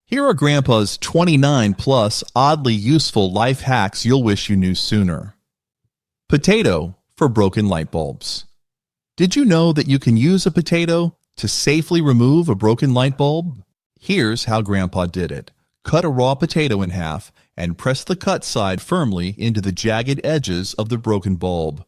Here are Grandpa's 29 plus oddly useful life hacks you'll wish you knew sooner. Potato for broken light bulbs. Did you know that you can use a potato to safely remove a broken light bulb? Here's how Grandpa did it. Cut a raw potato in half and press the cut side firmly into the jagged edges of the broken bulb.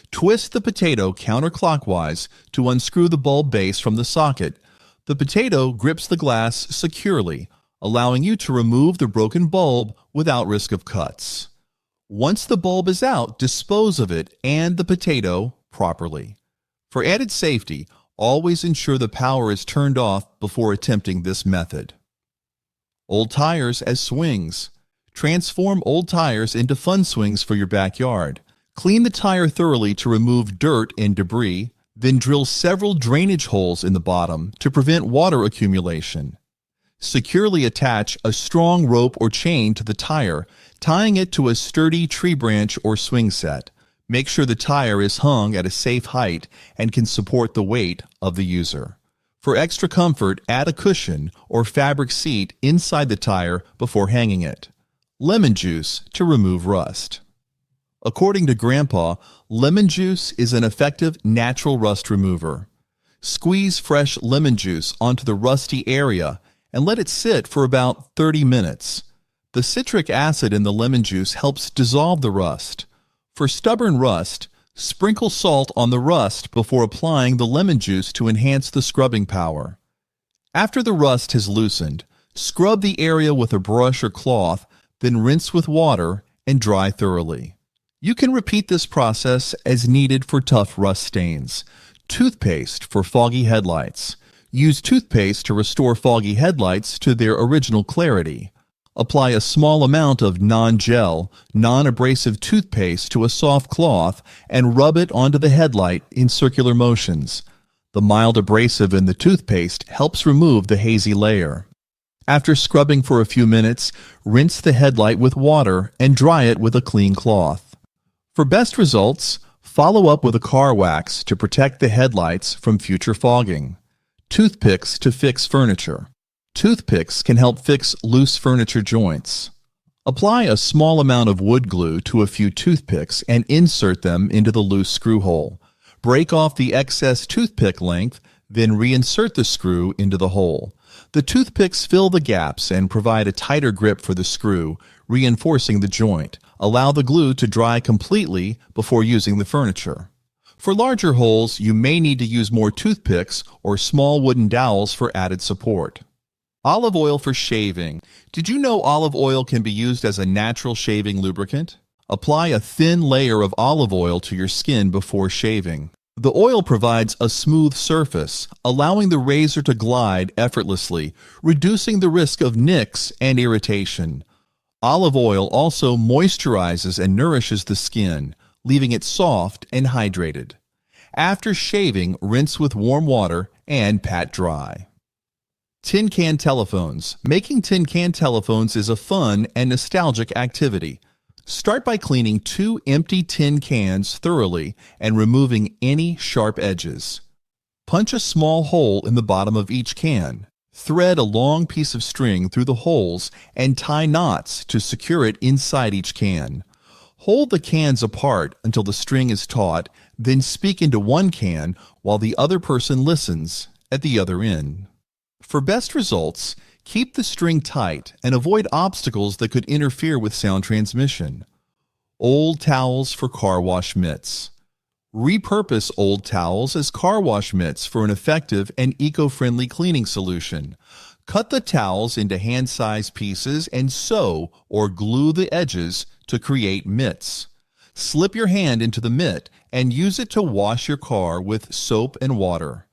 Twist the potato counterclockwise to unscrew the bulb base from the socket. The potato grips the glass securely, allowing you to remove the broken bulb without risk of cuts. Once the bulb is out, dispose of it and the potato properly. For added safety, always ensure the power is turned off before attempting this method. Old tires as swings. Transform old tires into fun swings for your backyard. Clean the tire thoroughly to remove dirt and debris, then drill several drainage holes in the bottom to prevent water accumulation. Securely attach a strong rope or chain to the tire, tying it to a sturdy tree branch or swing set. Make sure the tire is hung at a safe height and can support the weight of the user. For extra comfort, add a cushion or fabric seat inside the tire before hanging it. Lemon juice to remove rust. According to Grandpa, lemon juice is an effective natural rust remover. Squeeze fresh lemon juice onto the rusty area and let it sit for about 30 minutes. The citric acid in the lemon juice helps dissolve the rust. For stubborn rust, sprinkle salt on the rust before applying the lemon juice to enhance the scrubbing power. After the rust has loosened, scrub the area with a brush or cloth, then rinse with water and dry thoroughly. You can repeat this process as needed for tough rust stains. Toothpaste for foggy headlights. Use toothpaste to restore foggy headlights to their original clarity. Apply a small amount of non-gel, non-abrasive toothpaste to a soft cloth and rub it onto the headlight in circular motions. The mild abrasive in the toothpaste helps remove the hazy layer. After scrubbing for a few minutes, rinse the headlight with water and dry it with a clean cloth. For best results, follow up with a car wax to protect the headlights from future fogging. Toothpicks to fix furniture. Toothpicks can help fix loose furniture joints. Apply a small amount of wood glue to a few toothpicks and insert them into the loose screw hole. Break off the excess toothpick length, then reinsert the screw into the hole. The toothpicks fill the gaps and provide a tighter grip for the screw, reinforcing the joint. Allow the glue to dry completely before using the furniture. For larger holes, you may need to use more toothpicks or small wooden dowels for added support. Olive oil for shaving. Did you know olive oil can be used as a natural shaving lubricant? Apply a thin layer of olive oil to your skin before shaving. The oil provides a smooth surface, allowing the razor to glide effortlessly, reducing the risk of nicks and irritation. Olive oil also moisturizes and nourishes the skin, leaving it soft and hydrated. After shaving, rinse with warm water and pat dry. Tin can telephones. Making tin can telephones is a fun and nostalgic activity. Start by cleaning 2 empty tin cans thoroughly and removing any sharp edges. Punch a small hole in the bottom of each can. Thread a long piece of string through the holes and tie knots to secure it inside each can. Hold the cans apart until the string is taut, then speak into one can while the other person listens at the other end. For best results, keep the string tight and avoid obstacles that could interfere with sound transmission. Old towels for car wash mitts. Repurpose old towels as car wash mitts for an effective and eco-friendly cleaning solution. Cut the towels into hand-sized pieces and sew or glue the edges to create mitts. Slip your hand into the mitt and use it to wash your car with soap and water.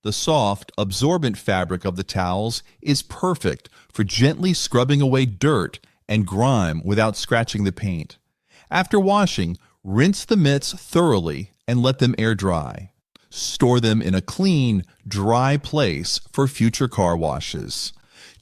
The soft, absorbent fabric of the towels is perfect for gently scrubbing away dirt and grime without scratching the paint. After washing, rinse the mitts thoroughly and let them air dry. Store them in a clean, dry place for future car washes.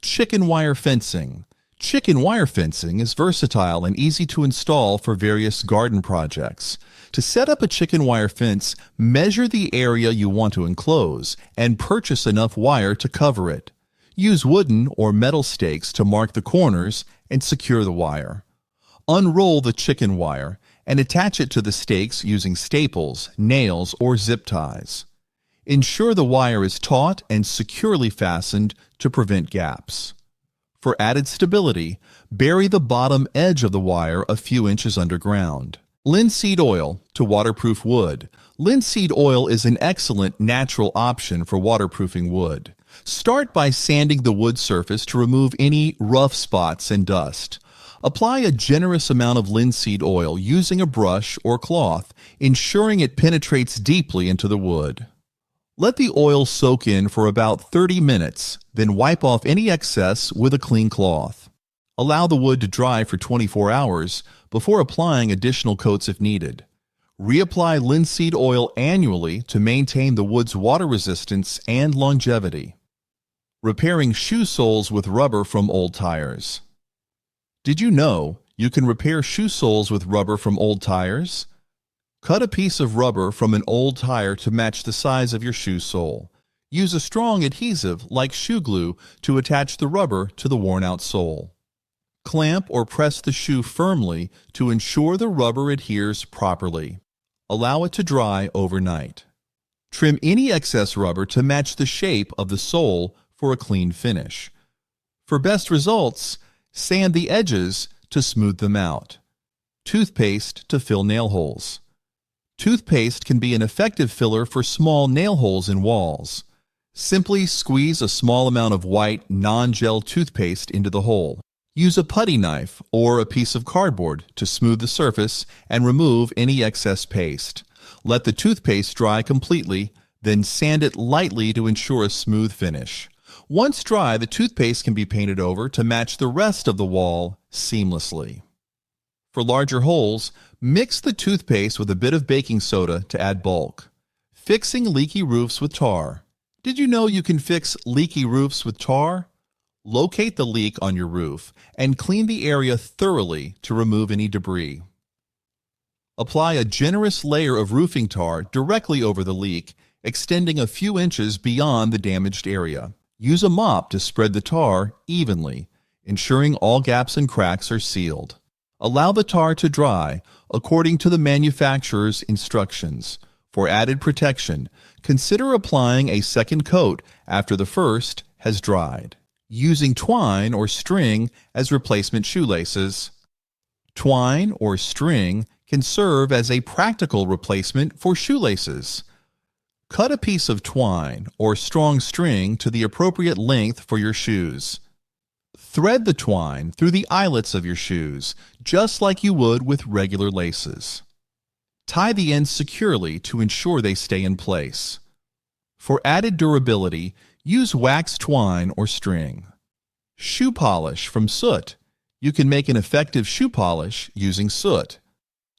Chicken wire fencing. Chicken wire fencing is versatile and easy to install for various garden projects. To set up a chicken wire fence, measure the area you want to enclose and purchase enough wire to cover it. Use wooden or metal stakes to mark the corners and secure the wire. Unroll the chicken wire and attach it to the stakes using staples, nails, or zip ties. Ensure the wire is taut and securely fastened to prevent gaps. For added stability, bury the bottom edge of the wire a few inches underground. Linseed oil to waterproof wood. Linseed oil is an excellent natural option for waterproofing wood. Start by sanding the wood surface to remove any rough spots and dust. Apply a generous amount of linseed oil using a brush or cloth, ensuring it penetrates deeply into the wood. Let the oil soak in for about 30 minutes, then wipe off any excess with a clean cloth. Allow the wood to dry for 24 hours before applying additional coats if needed. Reapply linseed oil annually to maintain the wood's water resistance and longevity. Repairing shoe soles with rubber from old tires. Did you know you can repair shoe soles with rubber from old tires? Cut a piece of rubber from an old tire to match the size of your shoe sole. Use a strong adhesive like shoe glue to attach the rubber to the worn-out sole. Clamp or press the shoe firmly to ensure the rubber adheres properly. Allow it to dry overnight. Trim any excess rubber to match the shape of the sole for a clean finish. For best results, sand the edges to smooth them out. Toothpaste to fill nail holes. Toothpaste can be an effective filler for small nail holes in walls. Simply squeeze a small amount of white, non-gel toothpaste into the hole. Use a putty knife or a piece of cardboard to smooth the surface and remove any excess paste. Let the toothpaste dry completely, then sand it lightly to ensure a smooth finish. Once dry, the toothpaste can be painted over to match the rest of the wall seamlessly. For larger holes, mix the toothpaste with a bit of baking soda to add bulk. Fixing leaky roofs with tar. Did you know you can fix leaky roofs with tar? Locate the leak on your roof and clean the area thoroughly to remove any debris. Apply a generous layer of roofing tar directly over the leak, extending a few inches beyond the damaged area. Use a mop to spread the tar evenly, ensuring all gaps and cracks are sealed. Allow the tar to dry according to the manufacturer's instructions. For added protection, consider applying a second coat after the first has dried. Using twine or string as replacement shoelaces. Twine or string can serve as a practical replacement for shoelaces. Cut a piece of twine or strong string to the appropriate length for your shoes. Thread the twine through the eyelets of your shoes, just like you would with regular laces. Tie the ends securely to ensure they stay in place. For added durability, use wax twine or string. Shoe polish from soot. You can make an effective shoe polish using soot.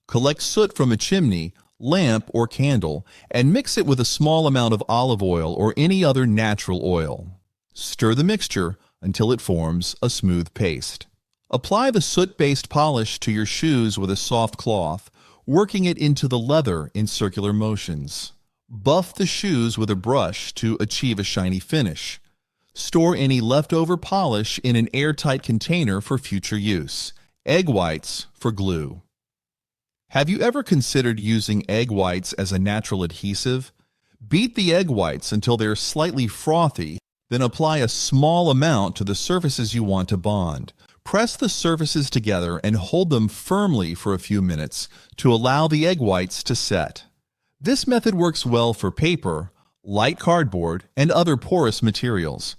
Collect soot from a chimney, lamp, or candle and mix it with a small amount of olive oil or any other natural oil. Stir the mixture until it forms a smooth paste. Apply the soot-based polish to your shoes with a soft cloth, working it into the leather in circular motions. Buff the shoes with a brush to achieve a shiny finish. Store any leftover polish in an airtight container for future use. Egg whites for glue. Have you ever considered using egg whites as a natural adhesive? Beat the egg whites until they're slightly frothy, then apply a small amount to the surfaces you want to bond. Press the surfaces together and hold them firmly for a few minutes to allow the egg whites to set. This method works well for paper, light cardboard, and other porous materials.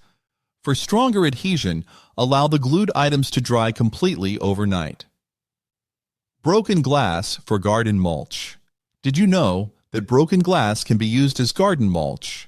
For stronger adhesion, allow the glued items to dry completely overnight. Broken glass for garden mulch. Did you know that broken glass can be used as garden mulch?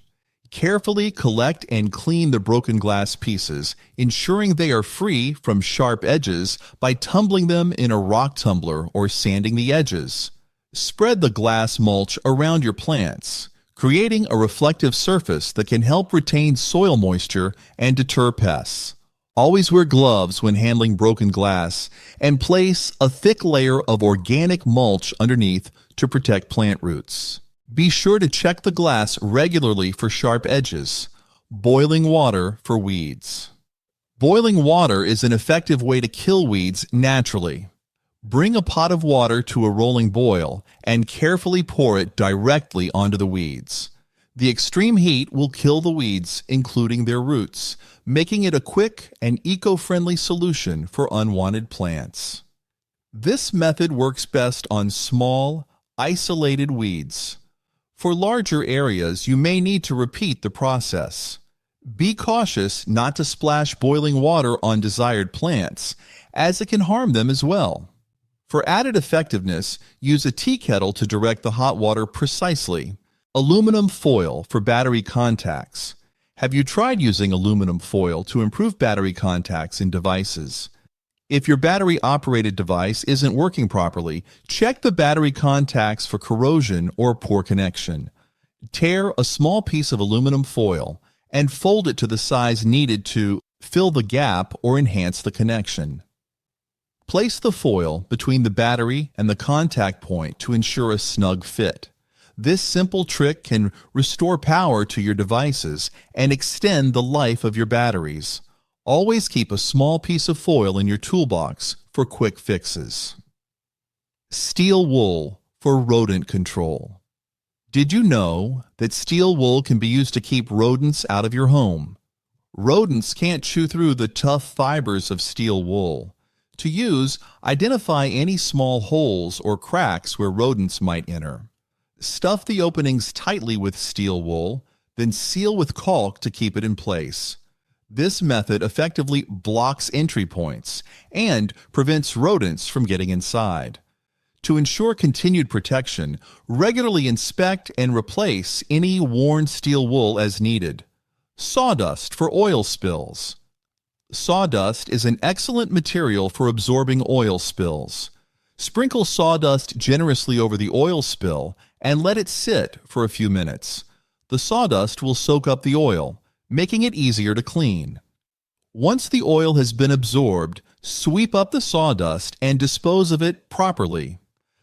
Carefully collect and clean the broken glass pieces, ensuring they are free from sharp edges by tumbling them in a rock tumbler or sanding the edges. Spread the glass mulch around your plants, creating a reflective surface that can help retain soil moisture and deter pests. Always wear gloves when handling broken glass and place a thick layer of organic mulch underneath to protect plant roots. Be sure to check the glass regularly for sharp edges. Boiling water for weeds. Boiling water is an effective way to kill weeds naturally. Bring a pot of water to a rolling boil and carefully pour it directly onto the weeds. The extreme heat will kill the weeds, including their roots, making it a quick and eco-friendly solution for unwanted plants. This method works best on small, isolated weeds. For larger areas, you may need to repeat the process. Be cautious not to splash boiling water on desired plants, as it can harm them as well. For added effectiveness, use a tea kettle to direct the hot water precisely. Aluminum foil for battery contacts. Have you tried using aluminum foil to improve battery contacts in devices? If your battery-operated device isn't working properly, check the battery contacts for corrosion or poor connection. Tear a small piece of aluminum foil and fold it to the size needed to fill the gap or enhance the connection. Place the foil between the battery and the contact point to ensure a snug fit. This simple trick can restore power to your devices and extend the life of your batteries. Always keep a small piece of foil in your toolbox for quick fixes. Steel wool for rodent control. Did you know that steel wool can be used to keep rodents out of your home? Rodents can't chew through the tough fibers of steel wool. To use, identify any small holes or cracks where rodents might enter. Stuff the openings tightly with steel wool, then seal with caulk to keep it in place. This method effectively blocks entry points and prevents rodents from getting inside. To ensure continued protection, regularly inspect and replace any worn steel wool as needed. Sawdust for oil spills. Sawdust is an excellent material for absorbing oil spills. Sprinkle sawdust generously over the oil spill and let it sit for a few minutes. The sawdust will soak up the oil, making it easier to clean. Once the oil has been absorbed, sweep up the sawdust and dispose of it properly.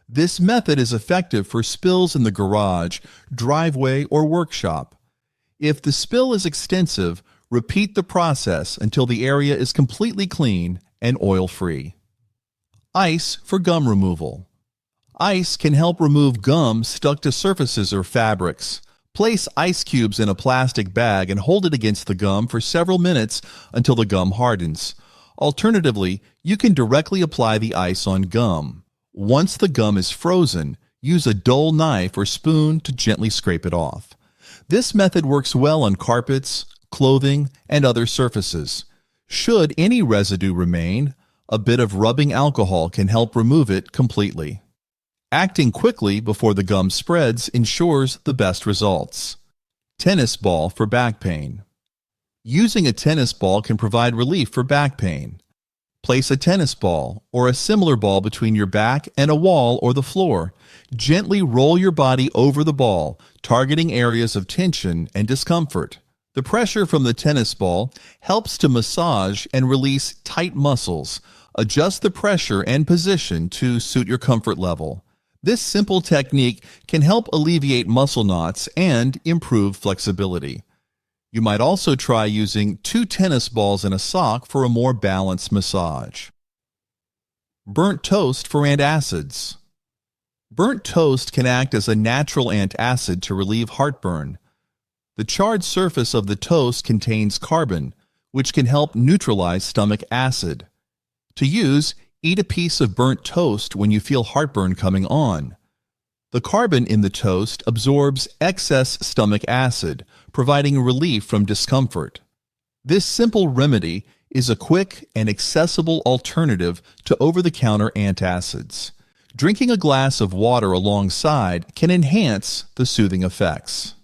This method is effective for spills in the garage, driveway, or workshop. If the spill is extensive, repeat the process until the area is completely clean and oil-free. Ice for gum removal. Ice can help remove gum stuck to surfaces or fabrics. Place ice cubes in a plastic bag and hold it against the gum for several minutes until the gum hardens. Alternatively, you can directly apply the ice on gum. Once the gum is frozen, use a dull knife or spoon to gently scrape it off. This method works well on carpets, clothing, and other surfaces. Should any residue remain, a bit of rubbing alcohol can help remove it completely. Acting quickly before the gum spreads ensures the best results. Tennis ball for back pain. Using a tennis ball can provide relief for back pain. Place a tennis ball or a similar ball between your back and a wall or the floor. Gently roll your body over the ball, targeting areas of tension and discomfort. The pressure from the tennis ball helps to massage and release tight muscles. Adjust the pressure and position to suit your comfort level. This simple technique can help alleviate muscle knots and improve flexibility. You might also try using 2 tennis balls in a sock for a more balanced massage. Burnt toast for antacids. Burnt toast can act as a natural antacid to relieve heartburn. The charred surface of the toast contains carbon, which can help neutralize stomach acid. To use, eat a piece of burnt toast when you feel heartburn coming on. The carbon in the toast absorbs excess stomach acid, providing relief from discomfort. This simple remedy is a quick and accessible alternative to over-the-counter antacids. Drinking a glass of water alongside can enhance the soothing effects.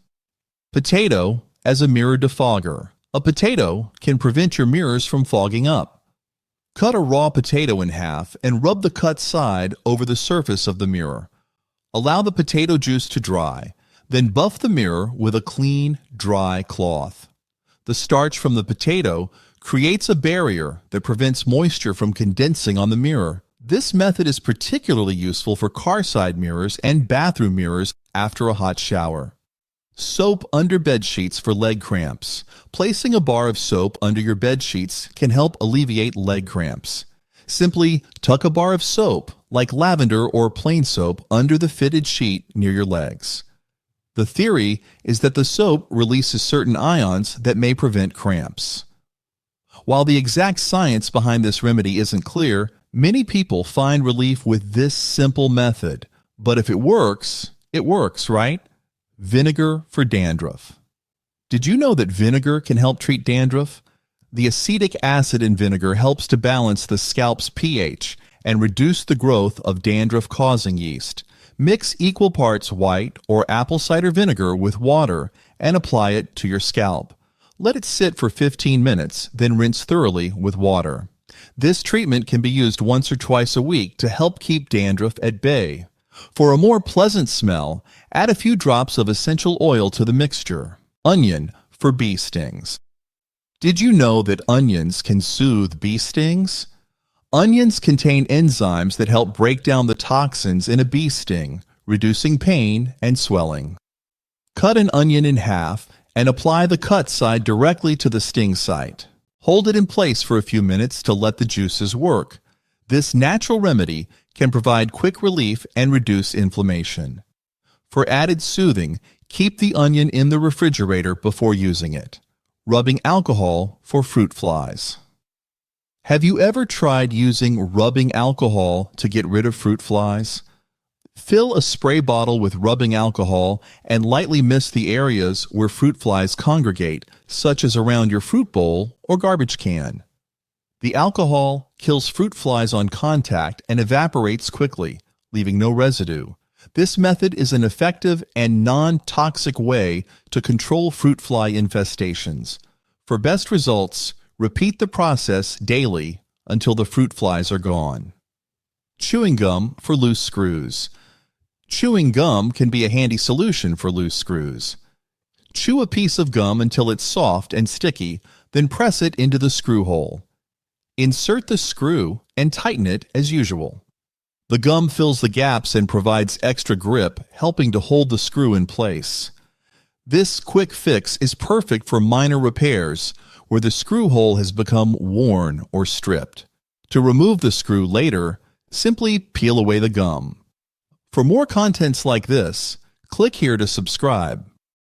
Potato as a mirror defogger. A potato can prevent your mirrors from fogging up. Cut a raw potato in half and rub the cut side over the surface of the mirror. Allow the potato juice to dry, then buff the mirror with a clean, dry cloth. The starch from the potato creates a barrier that prevents moisture from condensing on the mirror. This method is particularly useful for car side mirrors and bathroom mirrors after a hot shower. Soap under bed sheets for leg cramps. Placing a bar of soap under your bed sheets can help alleviate leg cramps. Simply tuck a bar of soap, like lavender or plain soap, under the fitted sheet near your legs. The theory is that the soap releases certain ions that may prevent cramps. While the exact science behind this remedy isn't clear, many people find relief with this simple method. But if it works, right? Vinegar for dandruff. Did you know that vinegar can help treat dandruff? The acetic acid in vinegar helps to balance the scalp's pH and reduce the growth of dandruff-causing yeast. Mix equal parts white or apple cider vinegar with water and apply it to your scalp. Let it sit for 15 minutes, then rinse thoroughly with water. This treatment can be used once or twice a week to help keep dandruff at bay. For a more pleasant smell, add a few drops of essential oil to the mixture. Onion for bee stings. Did you know that onions can soothe bee stings? Onions contain enzymes that help break down the toxins in a bee sting, reducing pain and swelling. Cut an onion in half and apply the cut side directly to the sting site. Hold it in place for a few minutes to let the juices work. This natural remedy can provide quick relief and reduce inflammation. For added soothing, keep the onion in the refrigerator before using it. Rubbing alcohol for fruit flies. Have you ever tried using rubbing alcohol to get rid of fruit flies? Fill a spray bottle with rubbing alcohol and lightly mist the areas where fruit flies congregate, such as around your fruit bowl or garbage can. The alcohol kills fruit flies on contact and evaporates quickly, leaving no residue. This method is an effective and non-toxic way to control fruit fly infestations. For best results, repeat the process daily until the fruit flies are gone. Chewing gum for loose screws. Chewing gum can be a handy solution for loose screws. Chew a piece of gum until it's soft and sticky, then press it into the screw hole. Insert the screw and tighten it as usual. The gum fills the gaps and provides extra grip, helping to hold the screw in place. This quick fix is perfect for minor repairs where the screw hole has become worn or stripped. To remove the screw later, simply peel away the gum. For more contents like this, click here to subscribe.